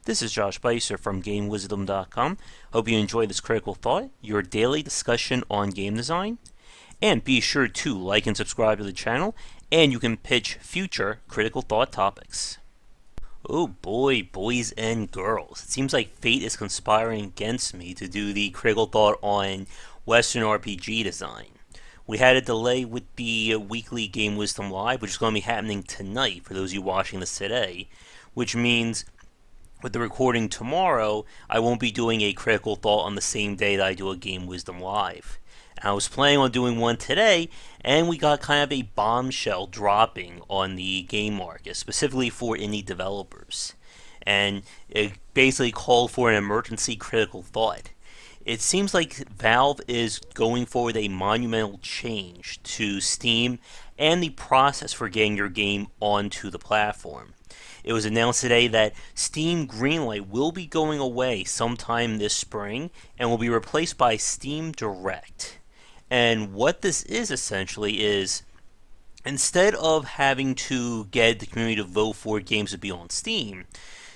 This is Josh Beiser from GameWisdom.com. Hope you enjoy this critical thought, your daily discussion on game design. And be sure to like and subscribe to the channel, and you can pitch future critical thought topics. Oh boy, boys and girls. It seems like fate is conspiring against me to do the critical thought on Western RPG design. We had a delay with the weekly Game Wisdom Live, which is going to be happening tonight for those of you watching this today, which means with the recording tomorrow, I won't be doing a critical thought on the same day that I do a Game Wisdom Live. I was planning on doing one today, and we got kind of a bombshell dropping on the game market, specifically for indie developers. And it basically called for an emergency critical thought. It seems like Valve is going forward a monumental change to Steam and the process for getting your game onto the platform. It was announced today that Steam Greenlight will be going away sometime this spring and will be replaced by Steam Direct. And what this is essentially is, instead of having to get the community to vote for games to be on Steam,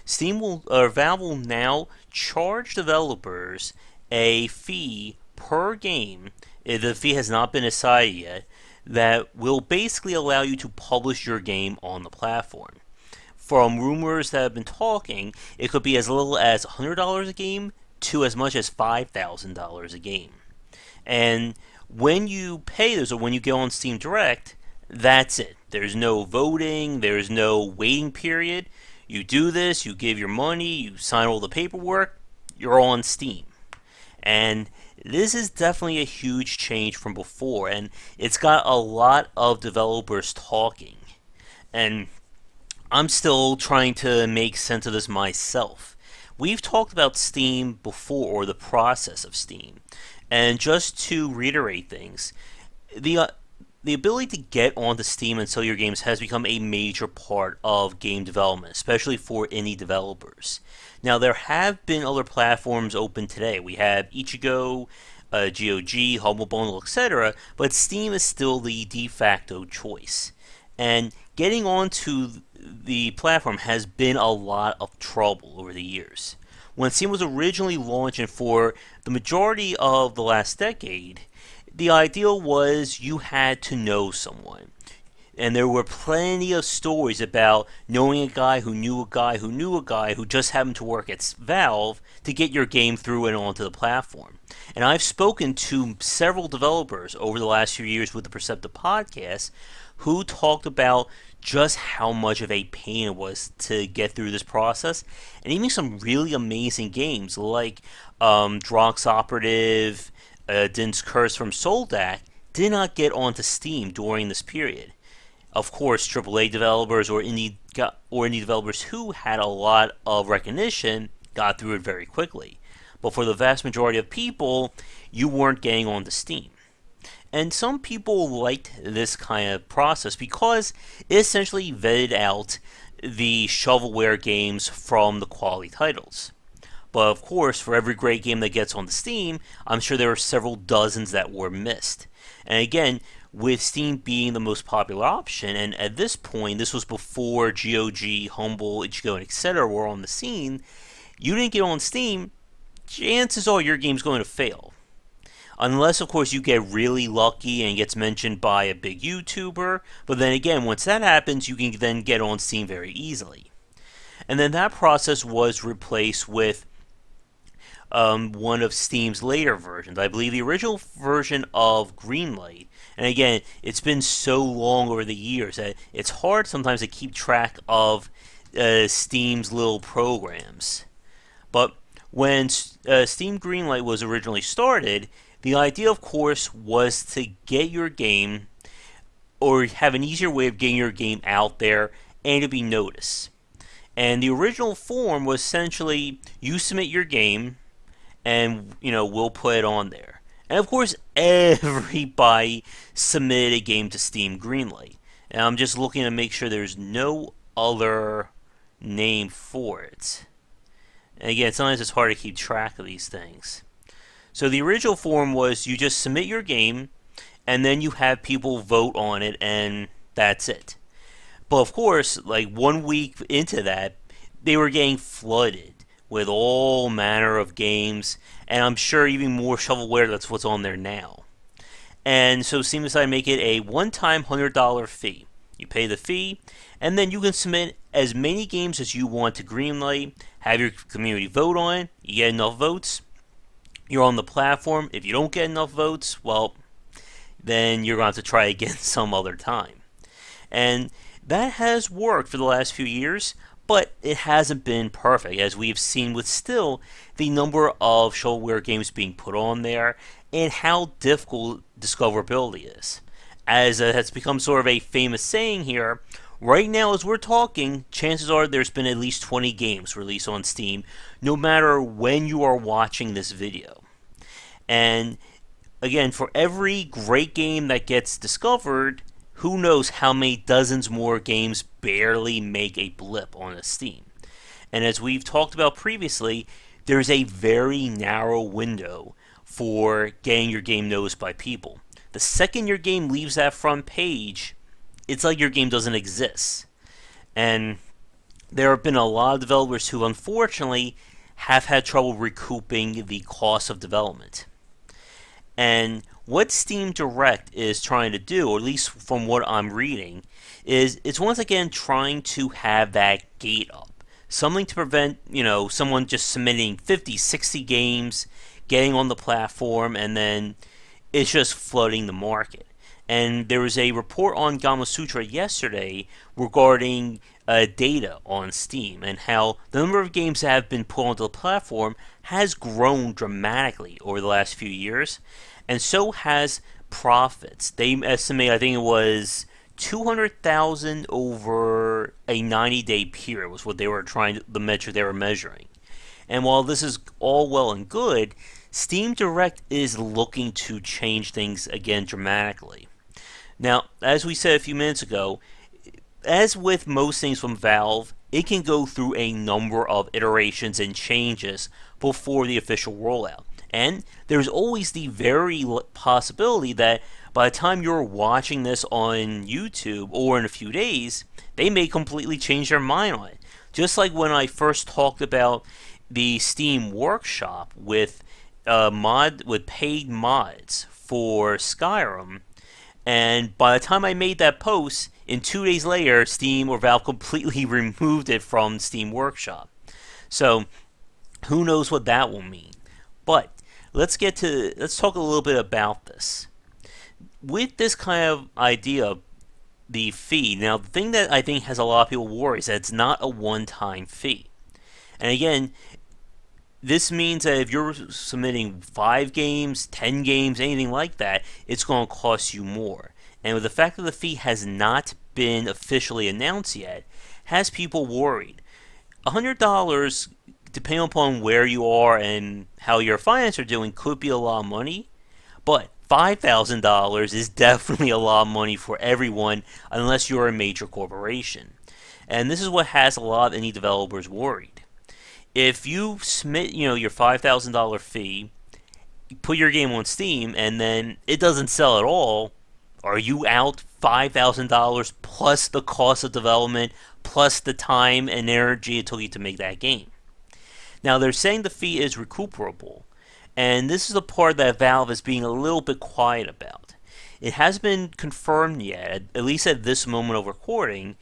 Valve will now charge developers a fee per game. The fee has not been decided yet. That will basically allow you to publish your game on the platform. From rumors that have been talking, it could be as little as $100 a game to as much as $5,000 a game. And when you pay this, or when you go on Steam Direct, that's it. There's no voting, there's no waiting period. You do this, you give your money, you sign all the paperwork, you're on Steam. And this is definitely a huge change from before, and it's got a lot of developers talking. And I'm still trying to make sense of this myself. We've talked about Steam before, or the process of Steam. And just to reiterate things, the ability to get onto Steam and sell your games has become a major part of game development, especially for indie developers. Now, there have been other platforms open today. We have Ichigo, GOG, Humble Bundle, etc., but Steam is still the de facto choice. And getting onto the platform has been a lot of trouble over the years. When Steam was originally launched, and for the majority of the last decade, the ideal was you had to know someone. And there were plenty of stories about knowing a guy who knew a guy who knew a guy who just happened to work at Valve to get your game through and onto the platform. And I've spoken to several developers over the last few years with the Perceptive podcast who talked about just how much of a pain it was to get through this process. And even some really amazing games like Drox Operative, Din's Curse from Soldak did not get onto Steam during this period. Of course, AAA developers or indie developers who had a lot of recognition got through it very quickly. But for the vast majority of people, you weren't getting onto Steam. And some people liked this kind of process because it essentially vetted out the shovelware games from the quality titles. But of course, for every great game that gets onto Steam, I'm sure there are several dozens that were missed. And again, with Steam being the most popular option, and at this point, this was before GOG, Humble, Ichigo, and etc. were on the scene, you didn't get on Steam, chances are your game's going to fail. Unless, of course, you get really lucky and it gets mentioned by a big YouTuber, but then again, once that happens, you can then get on Steam very easily. And then that process was replaced with one of Steam's later versions. I believe the original version of Greenlight. And again, it's been so long over the years that it's hard sometimes to keep track of Steam's little programs. But when Steam Greenlight was originally started, the idea, of course, was to get your game, or have an easier way of getting your game out there and to be noticed. And the original form was essentially you submit your game, and we'll put it on there. And of course, everybody submitted a game to Steam Greenlight. And I'm just looking to make sure there's no other name for it. And again, sometimes it's hard to keep track of these things. So the original form was you just submit your game, and then you have people vote on it, and that's it. But of course, like 1 week into that, they were getting flooded with all manner of games, and I'm sure even more shovelware. That's what's on there now. And so Steam decided to make it a one-time $100 fee. You pay the fee, and then you can submit as many games as you want to Greenlight, have your community vote on it. You get enough votes, you're on the platform. If you don't get enough votes, well, then you're going to have to try again some other time. And that has worked for the last few years, but it hasn't been perfect, as we've seen with still the number of shovelware games being put on there and how difficult discoverability is. As has become sort of a famous saying here, right now as we're talking, chances are there's been at least 20 games released on Steam, no matter when you are watching this video. And again, for every great game that gets discovered, who knows how many dozens more games barely make a blip on a Steam. And as we've talked about previously, there's a very narrow window for getting your game noticed by people. The second your game leaves that front page, it's like your game doesn't exist. And there have been a lot of developers who unfortunately have had trouble recouping the cost of development. And what Steam Direct is trying to do, or at least from what I'm reading, is it's once again trying to have that gate up. Something to prevent, someone just submitting 50, 60 games, getting on the platform, and then it's just flooding the market. And there was a report on Gamasutra yesterday regarding data on Steam and how the number of games that have been put onto the platform has grown dramatically over the last few years, and so has profits. They estimate, I think it was 200,000 over a 90-day period was what they were the metric they were measuring. And while this is all well and good, Steam Direct is looking to change things again dramatically. Now, as we said a few minutes ago, as with most things from Valve, it can go through a number of iterations and changes before the official rollout. And there's always the very possibility that by the time you're watching this on YouTube or in a few days, they may completely change their mind on it. Just like when I first talked about the Steam Workshop with paid mods for Skyrim, and by the time I made that post, in 2 days later, Steam or Valve completely removed it from Steam Workshop. So, who knows what that will mean. But let's talk a little bit about this. With this kind of idea, the fee, now the thing that I think has a lot of people worried is that it's not a one-time fee. And again, this means that if you're submitting 5 games, 10 games, anything like that, it's going to cost you more. And with the fact that the fee has not been officially announced yet, has people worried. $100, depending upon where you are and how your finances are doing, could be a lot of money. But $5,000 is definitely a lot of money for everyone, unless you're a major corporation. And this is what has a lot of indie developers worried. If you submit, your $5,000 fee, put your game on Steam, and then it doesn't sell at all, are you out $5,000 plus the cost of development, plus the time and energy it took you to make that game? Now, they're saying the fee is recuperable, and this is the part that Valve is being a little bit quiet about. It hasn't been confirmed yet, at least at this moment of recording,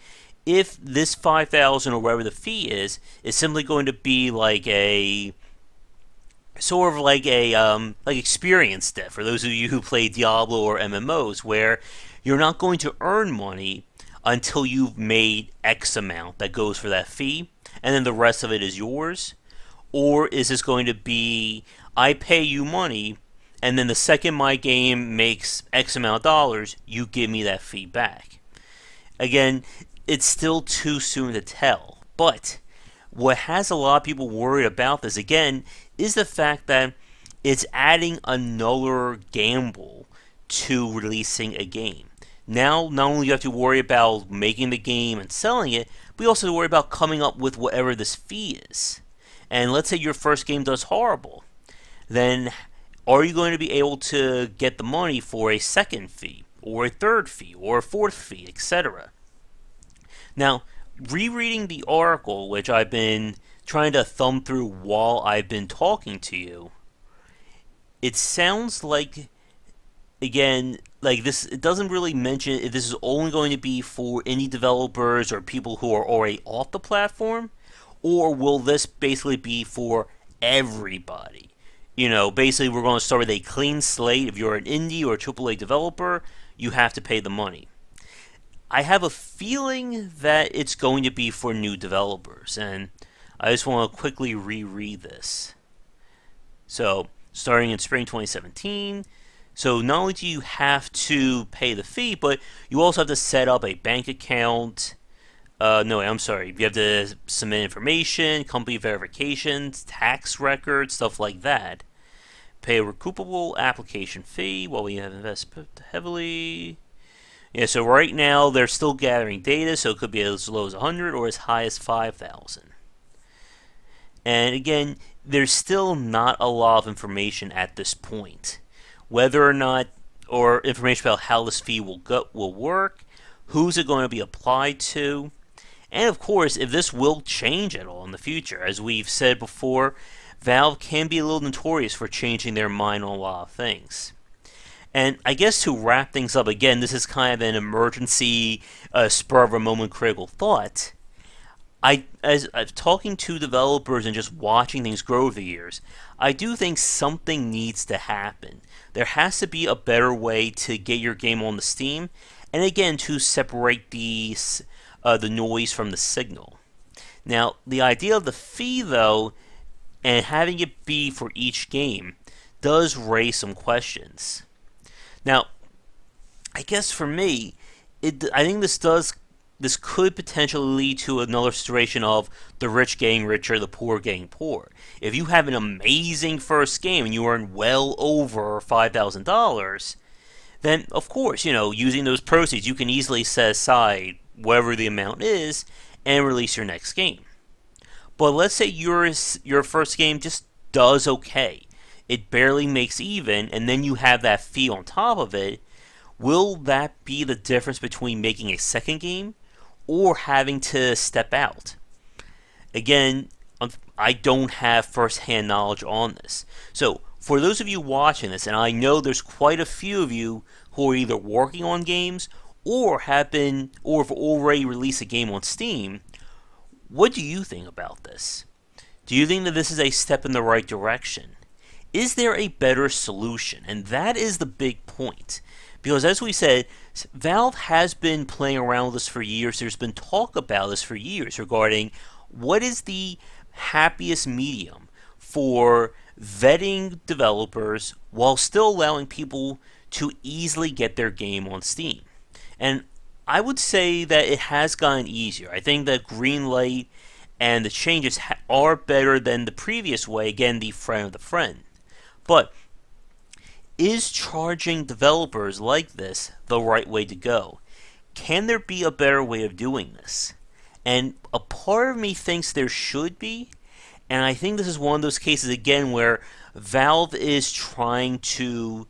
if this $5,000 or whatever the fee is simply going to be like a sort of like experience debt for those of you who play Diablo or MMOs, where you're not going to earn money until you've made X amount that goes for that fee, and then the rest of it is yours. Or is this going to be, I pay you money, and then the second my game makes X amount of dollars, you give me that fee back? Again, it's still too soon to tell, but what has a lot of people worried about this, again, is the fact that it's adding another gamble to releasing a game. Now, not only do you have to worry about making the game and selling it, but you also have to worry about coming up with whatever this fee is. And let's say your first game does horrible. Then, are you going to be able to get the money for a second fee, or a third fee, or a fourth fee, etc.? Now, rereading the article, which I've been trying to thumb through while I've been talking to you, it sounds like, again, like this, it doesn't really mention if this is only going to be for indie developers or people who are already off the platform, or will this basically be for everybody? Basically, we're going to start with a clean slate. If you're an indie or AAA developer, you have to pay the money. I have a feeling that it's going to be for new developers, and I just want to quickly reread this. So, starting in spring 2017, so not only do you have to pay the fee, but you also have to set up a bank account. No, I'm sorry. You have to submit information, company verifications, tax records, stuff like that. Pay a recoup-able application fee while we have invested heavily. Yeah, so right now they're still gathering data, so it could be as low as 100 or as high as 5,000. And again, there's still not a lot of information at this point. Whether or not, or information about how this fee will work, who's it going to be applied to, and of course, if this will change at all in the future. As we've said before, Valve can be a little notorious for changing their mind on a lot of things. And I guess to wrap things up, again, this is kind of an emergency, spur of a moment critical thought. As talking to developers and just watching things grow over the years, I do think something needs to happen. There has to be a better way to get your game on the Steam, and again, to separate the noise from the signal. Now, the idea of the fee, though, and having it be for each game, does raise some questions. Now, I guess for me, I think this could potentially lead to another situation of the rich getting richer, the poor getting poor. If you have an amazing first game and you earn well over $5,000, then of course, using those proceeds, you can easily set aside whatever the amount is and release your next game. But let's say your first game just does okay. It barely makes even, and then you have that fee on top of it. Will that be the difference between making a second game or having to step out? Again, I don't have first-hand knowledge on this. So, for those of you watching this, and I know there's quite a few of you who are either working on games or have already released a game on Steam, what do you think about this? Do you think that this is a step in the right direction? Is there a better solution? And that is the big point. Because as we said, Valve has been playing around with this for years. There's been talk about this for years regarding what is the happiest medium for vetting developers while still allowing people to easily get their game on Steam. And I would say that it has gotten easier. I think that Greenlight and the changes are better than the previous way, again, the friend of the friend. But is charging developers like this the right way to go? Can there be a better way of doing this? And a part of me thinks there should be, and I think this is one of those cases again where Valve is trying to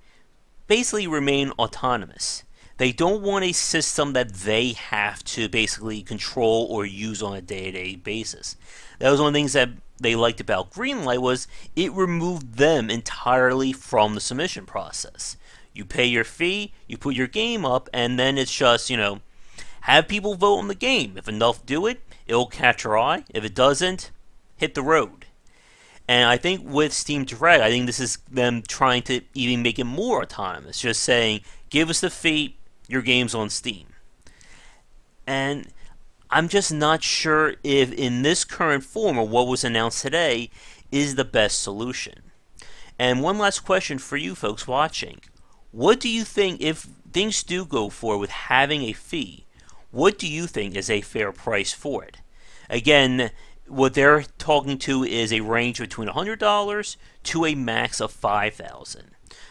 basically remain autonomous. They don't want a system that they have to basically control or use on a day-to-day basis. That was one of the things that they liked about Greenlight was it removed them entirely from the submission process. You pay your fee, you put your game up, and then it's just, have people vote on the game. If enough do it, it'll catch your eye. If it doesn't, hit the road. And I think with Steam Direct, I think this is them trying to even make it more autonomous. Just saying, give us the fee, your game's on Steam. And I'm just not sure if in this current form or what was announced today is the best solution. And one last question for you folks watching. What do you think, if things do go forward with having a fee, what do you think is a fair price for it? Again, what they're talking to is a range between $100 to a max of $5,000.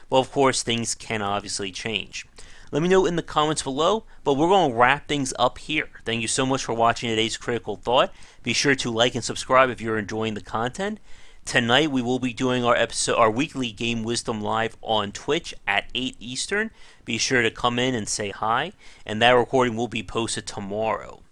Well, of course, things can obviously change. Let me know in the comments below, but we're going to wrap things up here. Thank you so much for watching today's Critical Thought. Be sure to like and subscribe if you're enjoying the content. Tonight we will be doing our weekly Game Wisdom Live on Twitch at 8 Eastern. Be sure to come in and say hi, and that recording will be posted tomorrow.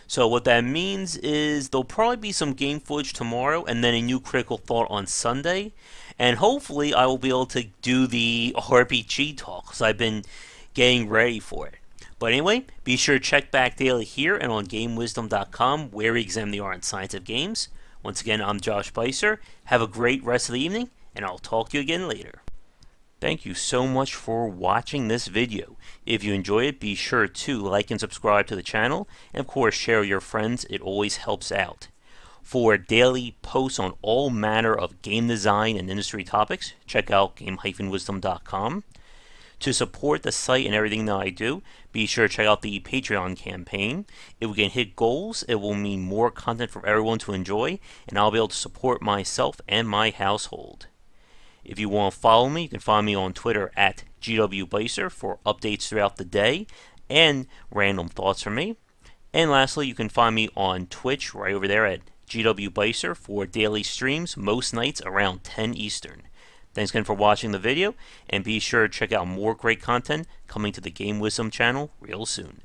So what that means is there'll probably be some game footage tomorrow and then a new critical thought on Sunday. And hopefully I will be able to do the RPG talk because I've been getting ready for it. But anyway, be sure to check back daily here and on GameWisdom.com where we examine the art and science of games. Once again, I'm Josh Beiser. Have a great rest of the evening, and I'll talk to you again later. Thank you so much for watching this video. If you enjoyed it, be sure to like and subscribe to the channel, and of course share with your friends. It always helps out. For daily posts on all manner of game design and industry topics, check out game-wisdom.com. To support the site and everything that I do, be sure to check out the Patreon campaign. If we can hit goals, it will mean more content for everyone to enjoy, and I'll be able to support myself and my household. If you want to follow me, you can find me on Twitter at GWBeiser for updates throughout the day and random thoughts from me. And lastly, you can find me on Twitch right over there at GWBeiser for daily streams most nights around 10 Eastern. Thanks again for watching the video, and be sure to check out more great content coming to the Game Wisdom channel real soon.